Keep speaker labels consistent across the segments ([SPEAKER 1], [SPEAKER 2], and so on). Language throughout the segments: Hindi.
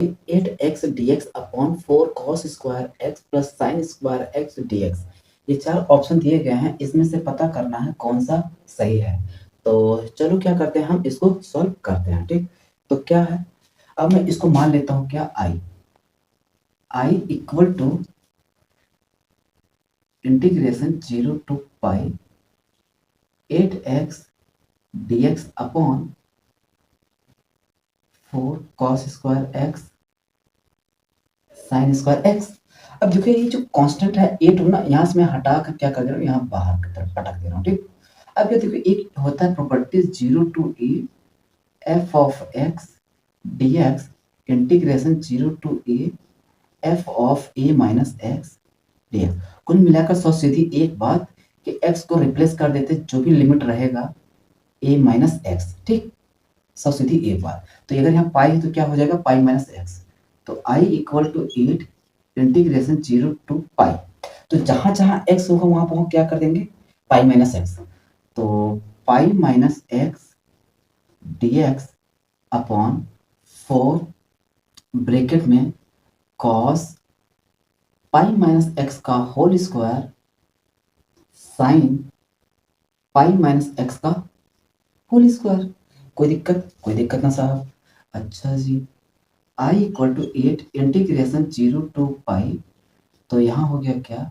[SPEAKER 1] 8x dx upon 4 cos square x plus sign square x dx। ये चार ऑप्शन दिए गए हैं, इसमें से पता करना है कौन सा सही है। तो चलो क्या करते हैं, हम इसको सॉल्व करते हैं। ठीक, तो क्या है, अब मैं इसको मान लेता हूं क्या, i equal to integration 0 to pi 8x dx upon 4 cos square x sine square x। अब देखिए ये जो कांस्टेंट है 8 ना, यहाँ से मैं हटा कर क्या कर दे रहा हूँ, यहाँ बाहर की तरफ पटक दे रहा हूँ। ठीक, अब ये देखिए एक होता है properties 0 to e f of x dx integration 0 to e f of a minus x dx। कुल मिलाकर सौ सीधी एक बात कि x को रिप्लेस कर देते, जो भी लिमिट रहेगा a माइनस एक्स। ठीक, सौ सीधी एक बात। तो अगर यहाँ पाई है तो क्या हो जाएगा, पाई माइनस एक्स। तो i equal to 8 integration 0 to pi. तो जहां जहां x होगा वहां पर हम क्या कर देंगे, पाई माइनस एक्स। तो pi minus x dx upon 4 bracket में cos पाई माइनस एक्स का whole square sine pi minus x का होल स्क्वायर। कोई दिक्कत, कोई दिक्कत ना साहब। अच्छा जी, i equal to 8 integration 0 to pi. तो यहाँ हो गया क्या,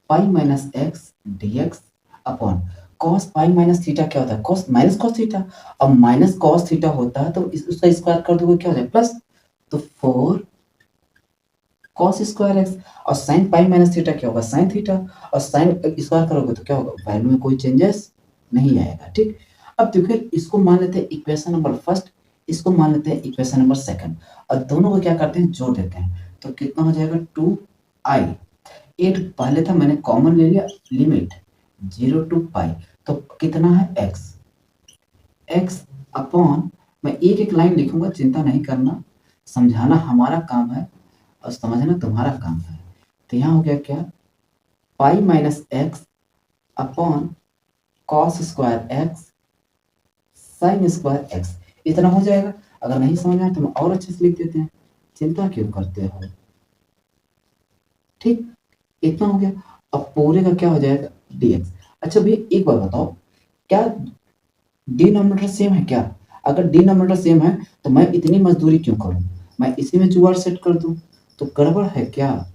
[SPEAKER 1] pi minus x dx upon cos pi minus theta क्या होता है, cos माइनस cos थीटा। अब माइनस cos थीटा होता है तो उसका स्क्वायर कर दोगे क्या हो जाएगा, प्लस। तो 4 cos स्क्वायर एक्स। और साइन पाई माइनस थीटा क्या होगा, साइन थीटा। और साइन स्क्वायर करोगे तो क्या होगा, वैल्यू में कोई चेंजेस नहीं आएगा। ठीक, अब देखिए इसको मान लेते हैं इक्वेशन नंबर फर्स्ट, इसको मान लेते हैं इक्वेशन नंबर सेकंड, और दोनों को क्या करते हैं, जोड़ देते हैं। तो कितना हो जाएगा, 2i 8 पहले था, मैंने कॉमन ले लिया, लिमिट 0 टू पाई। तो कितना है x अपॉन, मैं एक एक लाइन लिखूंगा, चिंता नहीं करना, समझाना हमारा काम है और समझना तुम्हारा काम है। तो यहाँ हो गया क्या, pi minus x upon cos square x sine square x, इतना हो जाएगा। अगर नहीं समझ में आए तो हम और अच्छे से लिख देते हैं, चिंता क्यों करते हो। ठीक, इतना हो गया। अब पूरे का क्या हो जाएगा, dx। अच्छा भैया एक बात बताओ, क्या डिनोमिनेटर सेम है क्या? अगर डिनोमिनेटर सेम है तो मैं इतनी मजदूरी क्यों करूं, मैं इसी में जुगाड़ सेट कर दूं। तो गड़बड़ है क्या,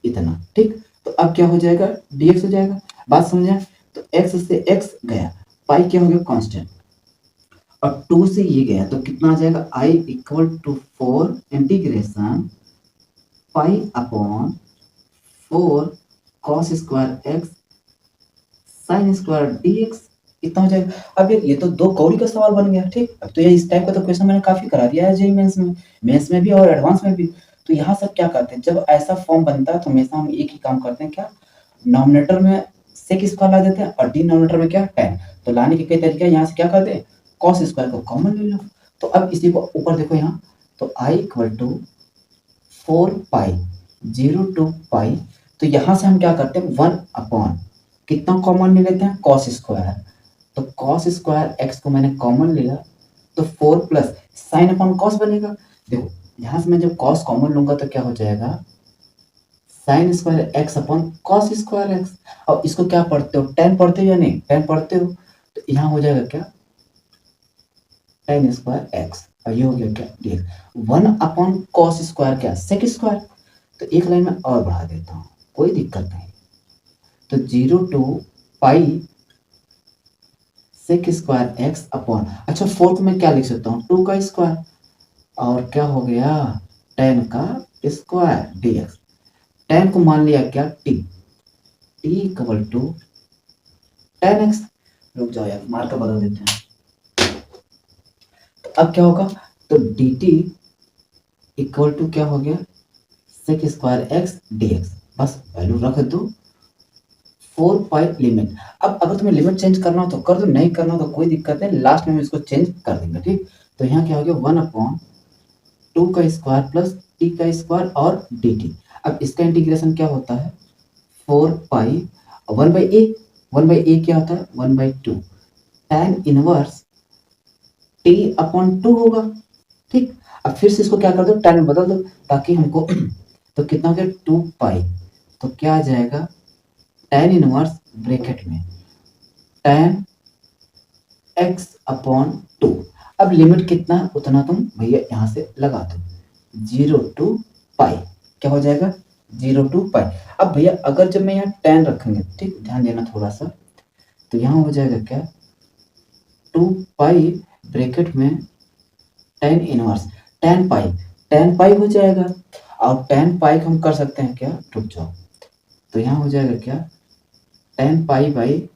[SPEAKER 1] इतना। ठीक, तो अब क्या हो जाएगा, dx हो जाएगा। बात समझे? तो x से x गया, पाई क्या हो गया, कांस्टेंट, और 2 से ये गया तो कितना आ जाएगा, i equal to 4 integration pi upon 4 cos square x sine square dx, इतना हो जाएगा। अब ये तो दो कौड़ी का सवाल बन गया। ठीक, अब तो ये इस टाइप का तो क्वेश्चन मैंने काफी करा दिया है जेईई मेंस में भी और एडवांस में भी। तो यहाँ सब क्या करते हैं, जब ऐसा फॉर्म बनता है तो हमेशा हम एक ही काम करते हैं, क्या, नॉमिनेटर में सेक स्क्वायर ला देते हैं और डिनोमिनेटर में क्या, tan। तो लाने के कई तरीके हैं, यहाँ से क्या करते हैं, cos स्क्वायर को कॉमन ले लो। तो अब इसी को ऊपर देखो यहाँ, तो i equal to 4 pi 0 to pi. तो यहाँ से हम क्या करते हैं, 1 अपॉन कितना कॉमन ले लेते हैं, cos स्क्वायर। तो cos स्क्वायर x को मैंने कॉमन लिया, तो 4 प्लस साइन अपॉन cos बनेगा। देखो यहाँ से मैं जब cos कॉमन लूंगा तो क्या हो जाएगा, sign square x upon cos square x। और इसको क्या पढ़ते हो, tan पढ़ते हो या नहीं, tan पढ़ते हो। तो यहाँ हो जाएगा क्या, tan स्क्वायर x, और ये हो गया क्या, dx। 1 अपॉन cos स्क्वायर क्या, sec स्क्वायर। तो एक लाइन में और बढ़ा देता हूँ, कोई दिक्कत नहीं। तो 0 to pi sec square X upon, अच्छा 4 को मैं क्या लिख सकता हूँ, 2 का स्क्वायर, और क्या हो गया, tan का स्क्वायर dx। tan को मान लिया क्या, t equal to tan x। रुक जाओ यार, मार्कर बदल देते हैं। तो अब क्या होगा, तो dt इक्वल टू क्या हो गया, सेक स्क्वायर एक्स dx। बस वैल्यू रख दो, 4 पाई लिमिट। अब अगर तुम्हें लिमिट चेंज करना हो तो कर दो, नहीं करना हो तो कोई दिक्कत नहीं, लास्ट में हम इसको चेंज कर देंगे। ठीक, तो यहाँ क्या हो गया, 1 अपॉन 2 का स्क्वायर प्लस टी का स्क्वायर और डी टी। अब इसका इंटीग्रेशन क्या होता है, 4 पाई 1 बाई ए क्या होता है, 1/2 tan इनवर्स टी अपॉन 2 होगा। ठीक, अब फिर से इसको क्या कर दो, tan में बदल दो ताकि हमको तो कितना हो गया 2 पाई, तो क्या आ जाएगा tan इनवर्स ब्रैकेट में tan x अपॉन 2। अब लिमिट कितना है उतना तुम भैया यहाँ से लगा दो, 0 टू पाई, क्या हो जाएगा 0 टू पाई। अब भैया अगर जब मैं यहाँ tan रखेंगे, ठीक ध्यान देना थोड़ा सा, तो यहाँ हो जाएगा क्या 2 पाई ब्रैकेट में tan इनवर्स tan पाई हो जाएगा। और tan पाई को हम कर सकते हैं क्या, रुक जाओ, तो यहाँ हो जाएगा क्या tan pi by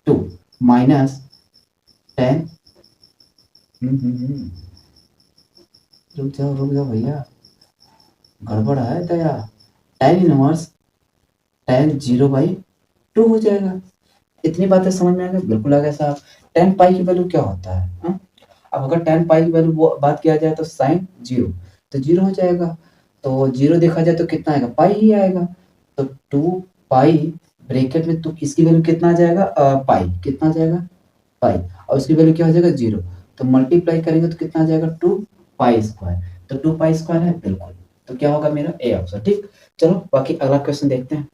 [SPEAKER 1] 2 minus tan, रुक जाओ भैया, गड़बड़ है दया, tan इनवर्स tan 0/2 हो जाएगा। इतनी बातें समझ में आ गई, बिल्कुल आ गया साहब। tan पाई की वैल्यू क्या होता है हा? अब अगर tan पाई की वैल्यू बात किया जाए तो sin 0, तो 0 हो जाएगा, तो 0 देखा जाए तो कितना आएगा, पाई ही आएगा। तो 2 पाई ब्रैकेट में तो इसकी वैल्यू कितना आ जाएगा, पाई, कितना आ जाएगा पाई, और इसकी वैल्यू क्या हो जाएगा 0, तो मल्टीप्लाई करेंगे तो कितना आ जाएगा 2 पाई स्क्वायर, तो 2 पाई स्क्वायर है बिल्कुल, तो क्या होगा मेरा ए ऑप्शन। ठीक, चलो बाकी अगला क्वेश्चन देखते हैं।